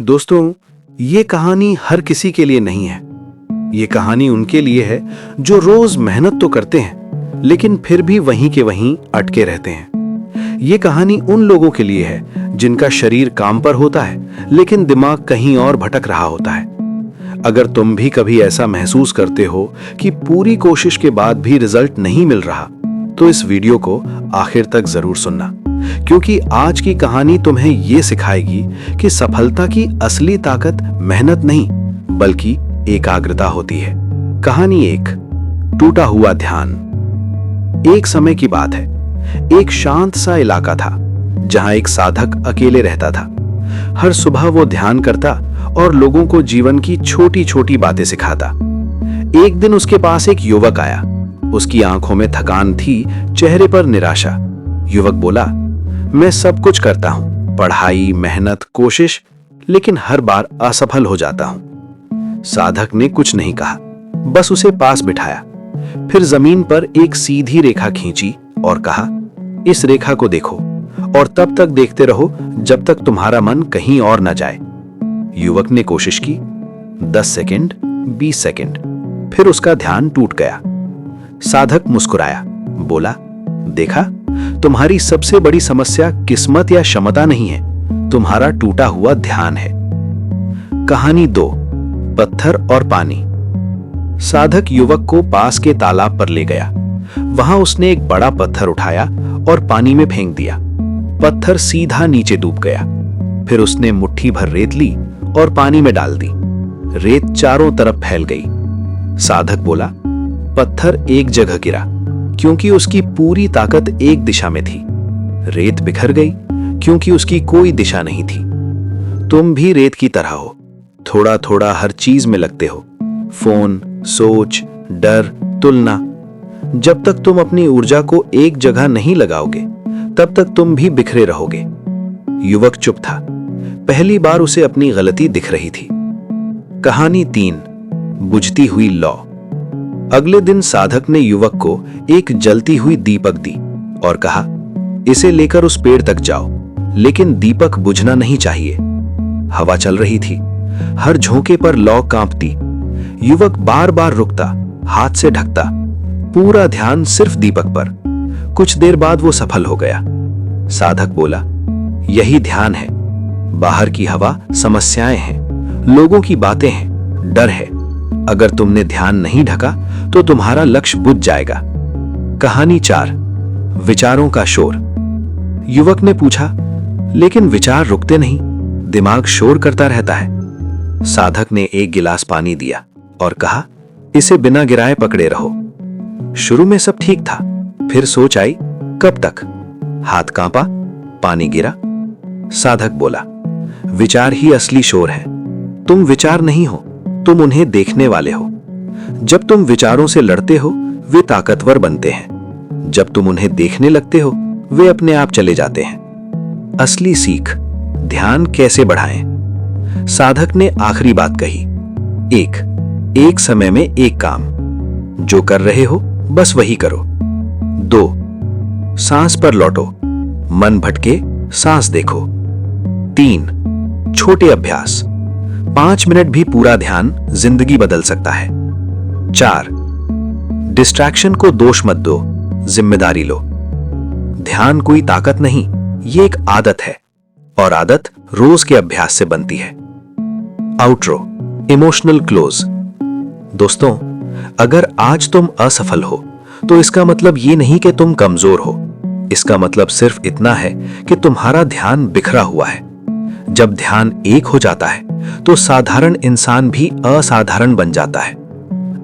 दोस्तों, ये कहानी हर किसी के लिए नहीं है। ये कहानी उनके लिए है जो रोज मेहनत तो करते हैं लेकिन फिर भी वहीं के वहीं अटके रहते हैं। ये कहानी उन लोगों के लिए है जिनका शरीर काम पर होता है लेकिन दिमाग कहीं और भटक रहा होता है। अगर तुम भी कभी ऐसा महसूस करते हो कि पूरी कोशिश के बाद भी रिजल्ट नहीं मिल रहा, तो इस वीडियो को आखिर तक जरूर सुनना, क्योंकि आज की कहानी तुम्हें यह सिखाएगी कि सफलता की असली ताकत मेहनत नहीं बल्कि एकाग्रता होती है। कहानी 1, टूटा हुआ ध्यान। एक समय की बात है, एक शांत सा इलाका था जहां एक साधक अकेले रहता था। हर सुबह वो ध्यान करता और लोगों को जीवन की छोटी छोटी बातें सिखाता। एक दिन उसके पास एक युवक आया। उसकी आंखों में थकान थी, चेहरे पर निराशा। युवक बोला, मैं सब कुछ करता हूं, पढ़ाई, मेहनत, कोशिश, लेकिन हर बार असफल हो जाता हूं। साधक ने कुछ नहीं कहा, बस उसे पास बिठाया। फिर जमीन पर एक सीधी रेखा खींची और कहा, इस रेखा को देखो और तब तक देखते रहो जब तक तुम्हारा मन कहीं और न जाए। युवक ने कोशिश की, 10 सेकंड, 20 सेकंड, फिर उसका ध्यान टूट गया। साधक मुस्कुराया, बोला, देखा, तुम्हारी सबसे बड़ी समस्या किस्मत या क्षमता नहीं है, तुम्हारा टूटा हुआ ध्यान है। कहानी 2, पत्थर और पानी। साधक युवक को पास के तालाब पर ले गया। वहां उसने एक बड़ा पत्थर उठाया और पानी में फेंक दिया। पत्थर सीधा नीचे डूब गया। फिर उसने मुट्ठी भर रेत ली और पानी में डाल दी। रेत चारों तरफ फैल गई। साधक बोला, पत्थर एक जगह गिरा क्योंकि उसकी पूरी ताकत एक दिशा में थी। रेत बिखर गई क्योंकि उसकी कोई दिशा नहीं थी। तुम भी रेत की तरह हो, थोड़ा थोड़ा हर चीज में लगते हो, फोन, सोच, डर, तुलना। जब तक तुम अपनी ऊर्जा को एक जगह नहीं लगाओगे तब तक तुम भी बिखरे रहोगे। युवक चुप था। पहली बार उसे अपनी गलती दिख रही थी। कहानी 3, बुझती हुई लौ। अगले दिन साधक ने युवक को एक जलती हुई दीपक दी और कहा, इसे लेकर उस पेड़ तक जाओ, लेकिन दीपक बुझना नहीं चाहिए। हवा चल रही थी, हर झोंके पर लौ कांपती। युवक बार बार रुकता, हाथ से ढकता, पूरा ध्यान सिर्फ दीपक पर। कुछ देर बाद वो सफल हो गया। साधक बोला, यही ध्यान है। बाहर की हवा समस्याएं हैं, लोगों की बातें हैं, डर है। अगर तुमने ध्यान नहीं ढका तो तुम्हारा लक्ष्य बुझ जाएगा। कहानी 4, विचारों का शोर। युवक ने पूछा, लेकिन विचार रुकते नहीं, दिमाग शोर करता रहता है। साधक ने एक गिलास पानी दिया और कहा, इसे बिना गिराए पकड़े रहो। शुरू में सब ठीक था, फिर सोच आई, कब तक? हाथ कांपा, पानी गिरा। साधक बोला, विचार ही असली शोर है। तुम विचार नहीं हो, तुम उन्हें देखने वाले हो। जब तुम विचारों से लड़ते हो वे ताकतवर बनते हैं, जब तुम उन्हें देखने लगते हो वे अपने आप चले जाते हैं। असली सीख, ध्यान कैसे बढ़ाएं। साधक ने आखिरी बात कही, एक समय में एक काम, जो कर रहे हो बस वही करो। 2, सांस पर लौटो, मन भटके सांस देखो। 3, छोटे अभ्यास, 5 मिनट भी पूरा ध्यान जिंदगी बदल सकता है। 4, डिस्ट्रैक्शन को दोष मत दो, जिम्मेदारी लो। ध्यान कोई ताकत नहीं, ये एक आदत है और आदत रोज के अभ्यास से बनती है। Outro, emotional close. दोस्तों, अगर आज तुम असफल हो तो इसका मतलब ये नहीं कि तुम कमजोर हो। इसका मतलब सिर्फ इतना है कि तुम्हारा ध्यान बिखरा हुआ है। जब ध्यान एक हो जाता है तो साधारण इंसान भी असाधारण बन जाता है।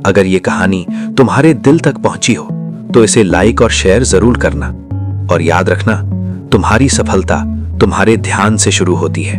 अगर ये कहानी तुम्हारे दिल तक पहुंची हो तो इसे लाइक और शेयर जरूर करना। और याद रखना, तुम्हारी सफलता तुम्हारे ध्यान से शुरू होती है।